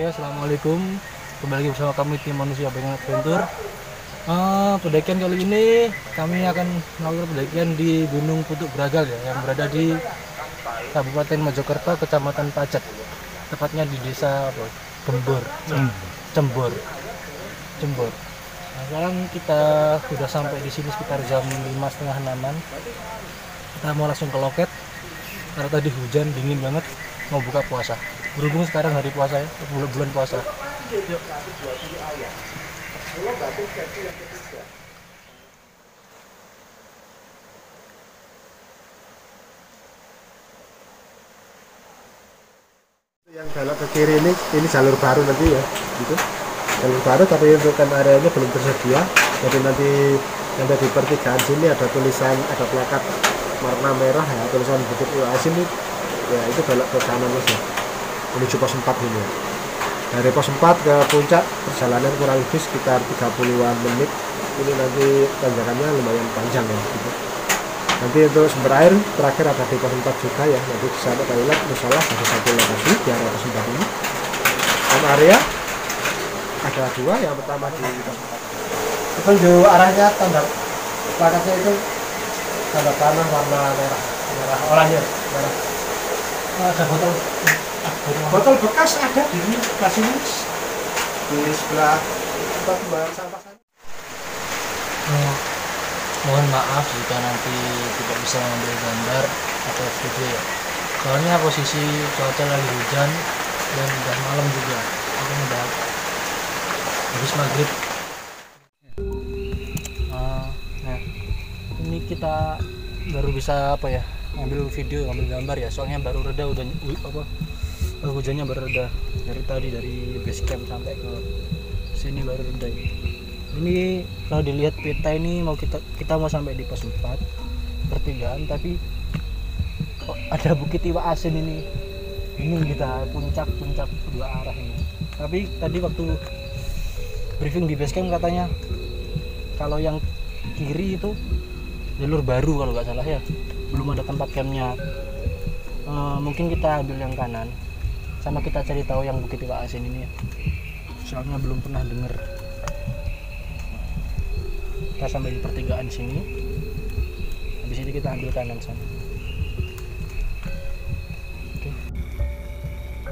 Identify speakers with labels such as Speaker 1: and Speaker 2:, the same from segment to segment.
Speaker 1: Oke, assalamualaikum. Kembali lagi bersama kami tim Manusia Bayangan Adventure. Pendakian kali ini kami akan melakukan pendakian di Gunung Putuk Bragal ya, yang berada di Kabupaten Mojokerto, Kecamatan Pacet. Tepatnya di Desa Gembor, Cembor. Nah, sekarang kita sudah sampai di sini sekitar jam 5:30-6. Kita mau langsung ke loket karena tadi hujan, dingin banget, mau buka puasa. Berhubung sekarang hari puasa ya, bulan puasa. Yuk.
Speaker 2: Yang belok ke kiri ini jalur baru nanti ya, gitu. Jalur baru tapi untuk camp areanya belum tersedia. Jadi nanti di pertigaan sini ada tulisan, ada plakat warna merah ya, tulisan Bukit UAS ini ya, itu belok ke kanan saja menuju pos 4 ini. Dari pos 4 ke puncak perjalanan kurang lebih sekitar 30-an menit. Ini nanti tanjakannya lumayan panjang ya, gitu. Nanti untuk sumber air terakhir ada di pos 4 juga ya. Nanti di sana toilet musola ada satu lokasi di area pos 4 ini. Camp area ada dua, yang pertama di pos 4. Itu di arahnya tanda plakatnya itu tanda tanah warna merah oranye merah. Ada botol bekas ada di sini di sebelah tempat pembuangan sampah sana.
Speaker 1: Mohon maaf jika nanti tidak bisa mengambil gambar atau video ya. Soalnya posisi cuaca lagi hujan dan udah malam juga. Mungkin udah habis maghrib. Nah, ini kita baru bisa ngambil video, ngambil gambar ya. Soalnya baru reda, hujannya baru reda dari tadi, dari base camp sampai ke sini baru reda. Ini kalau dilihat peta ini kita mau sampai di pos 4 pertigaan, tapi kok ada Bukit Iwa Asin ini kita puncak dua arah ini. Tapi tadi waktu briefing di base camp katanya kalau yang kiri itu jalur baru kalau nggak salah ya, belum ada tempat campnya. Mungkin kita ambil yang kanan, sama kita cari tahu yang Bukit Iwa Asin ini ya, soalnya belum pernah dengar. Kita sampai di pertigaan sini, habis ini kita ambil kanan sana. Oke.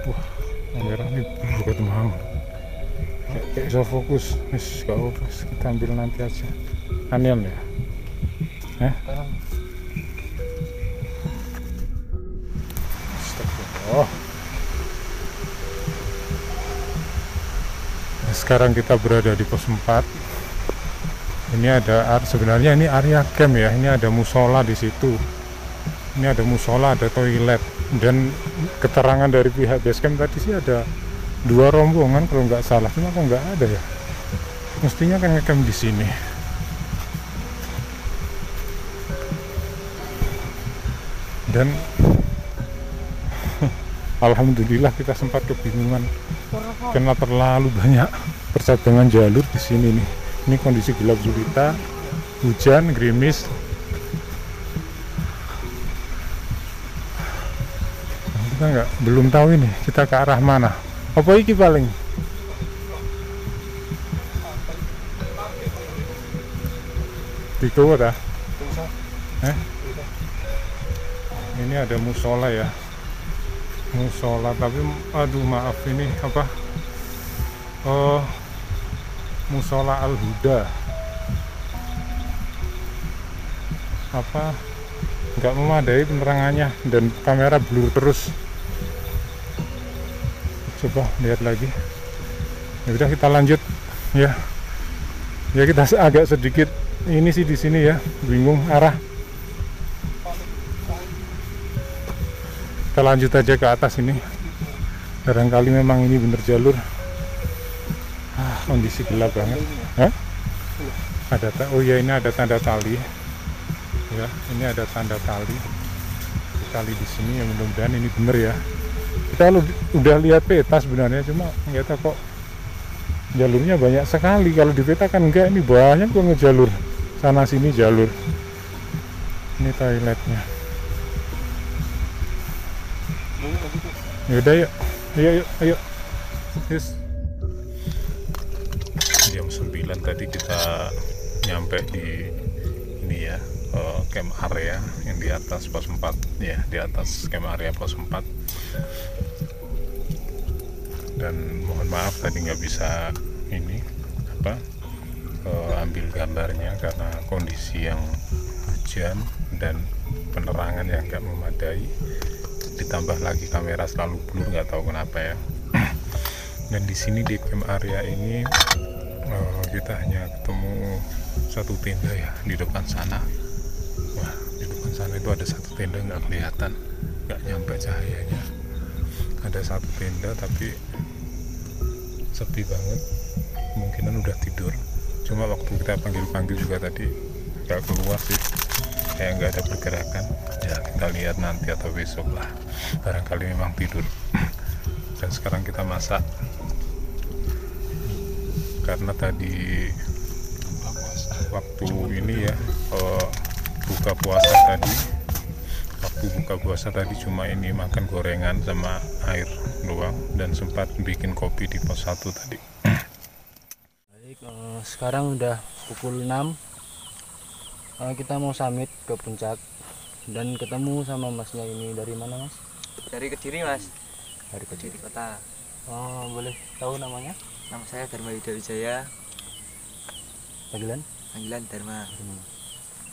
Speaker 3: Wah, kamera ini bukan mau kayak bisa fokus, gak fokus, kita ambil nanti aja. Anian ya?
Speaker 1: Kanan.
Speaker 3: Oh. Sekarang kita berada di pos 4. Ini ada sebenarnya ini area camp ya. Ini ada musola di situ. Ini ada musola, ada toilet. Dan keterangan dari pihak base camp tadi sih ada 2 rombongan kalau nggak salah. Cuma kok nggak ada ya. Mestinya kan ngecamp di sini. Dan alhamdulillah kita sempat kebingungan karena terlalu banyak percabangan jalur di sini nih. Ini kondisi gelap gulita, hujan, gerimis. Kita belum tahu ini kita ke arah mana. Apa iki paling? Di kota? Ini ada musola ya. Musola, tapi aduh maaf ini apa? Musola Al-Huda. Apa? Nggak memadai penerangannya dan kamera blur terus. Coba lihat lagi. Ya udah kita lanjut ya. Ya kita agak sedikit ini sih di sini ya, bingung arah. Kita lanjut aja ke atas ini. Barangkali memang ini bener jalur. Kondisi gelap banget. Oh ya, ini ada tanda tali. Ya, ini ada tanda tali. Tali di sini ya, mudah-mudahan ini bener ya. Kita udah lihat peta sebenarnya, cuma ternyata kok jalurnya banyak sekali. Kalau di peta kan enggak, ini banyak banget jalur. Sana sini jalur. Ini toiletnya. Yaudah yuk, ayo. Yes. Jam 9 tadi kita nyampe di ini ya, camp area yang di atas pos 4 ya, di atas camp area pos 4. Dan mohon maaf tadi nggak bisa ini ambil gambarnya karena kondisi yang hujan dan penerangan yang nggak memadai, ditambah lagi kamera selalu blur, nggak tahu kenapa ya. Dan di sini di camp area ini kita hanya ketemu satu tenda ya di depan sana. Wah, di depan sana itu ada satu tenda nggak kelihatan, nggak nyampe cahayanya. Ada satu tenda tapi sepi banget, kemungkinan udah tidur. Cuma waktu kita panggil-panggil juga tadi nggak keluar sih, kayak nggak ada pergerakan. Ya kita lihat nanti atau besok lah, barangkali memang tidur. Dan sekarang kita masak karena tadi waktu ini ya buka puasa tadi cuma ini makan gorengan sama air doang, dan sempat bikin kopi di pos 1 tadi.
Speaker 1: Baik, sekarang udah pukul 6. Kita mau summit ke puncak dan ketemu sama masnya. Ini dari mana, Mas?
Speaker 4: Dari Kediri, Mas.
Speaker 1: Dari Kediri
Speaker 4: Kota.
Speaker 1: Oh, boleh tahu namanya?
Speaker 4: Nama saya Dharma Yuda Wijaya,
Speaker 1: Panggilan?
Speaker 4: panggilan Dharma.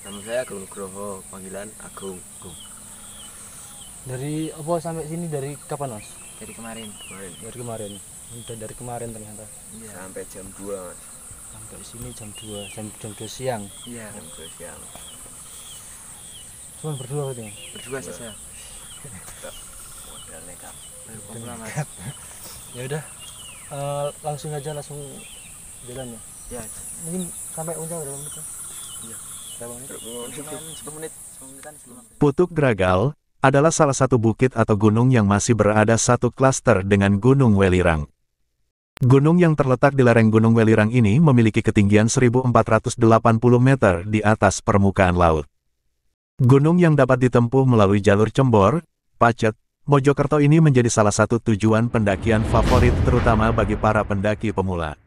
Speaker 4: Nama saya Agung Nugroho, panggilan Agung.
Speaker 1: Dari apa sampai sini dari kapan, Mas?
Speaker 4: Dari kemarin.
Speaker 1: Dari kemarin. Udah dari kemarin ternyata.
Speaker 4: Iya. Sampai jam 2, Mas.
Speaker 1: Sampai sini jam 2, jam 2 siang.
Speaker 4: Iya, jam 2 siang.
Speaker 1: Cuma berdua berarti, Mas?
Speaker 4: Berdua saja. Modal nekat. Pemula, Mas.
Speaker 1: Ya udah. Langsung jalan ya.
Speaker 4: Ya,
Speaker 1: Mungkin sampai puncak berapa menit?
Speaker 4: Iya.
Speaker 1: Berapa menit?
Speaker 4: 10 menit. 10 menitan sebelum.
Speaker 5: Putuk Dragal adalah salah satu bukit atau gunung yang masih berada satu klaster dengan Gunung Welirang. Gunung yang terletak di lereng Gunung Welirang ini memiliki ketinggian 1480 meter di atas permukaan laut. Gunung yang dapat ditempuh melalui jalur Cembor, Pacet, Mojokerto ini menjadi salah satu tujuan pendakian favorit terutama bagi para pendaki pemula.